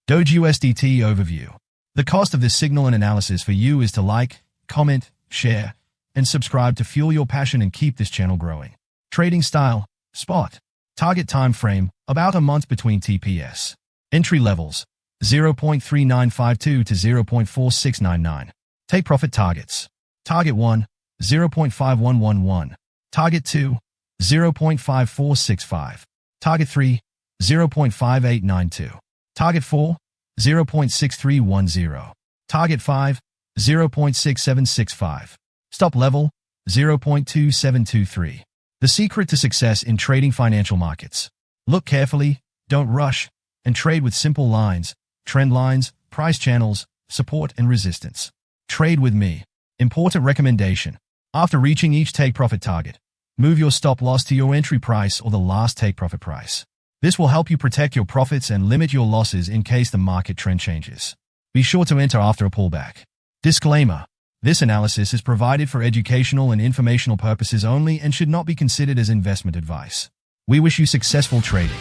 Doge USDT Overview. The cost of this signal and analysis for you is to like, comment, share, and subscribe to fuel your passion and keep this channel growing. Trading style, spot. Target time frame, about a month between TPS. Entry levels, 0.3952 to 0.4699. Take profit targets. Target 1, 0.5111. Target 2, 0.5465. Target 3, 0.5892. Target 4, 0.6310. Target 5, 0.6765. Stop level, 0.2723. The secret to success in trading financial markets. Look carefully, don't rush, and trade with simple lines, trend lines, price channels, support and resistance. Trade with me. Important recommendation. After reaching each take profit target, move your stop loss to your entry price or the last take profit price. This will help you protect your profits and limit your losses in case the market trend changes. Be sure to enter after a pullback. Disclaimer. This analysis is provided for educational and informational purposes only and should not be considered as investment advice. We wish you successful trading.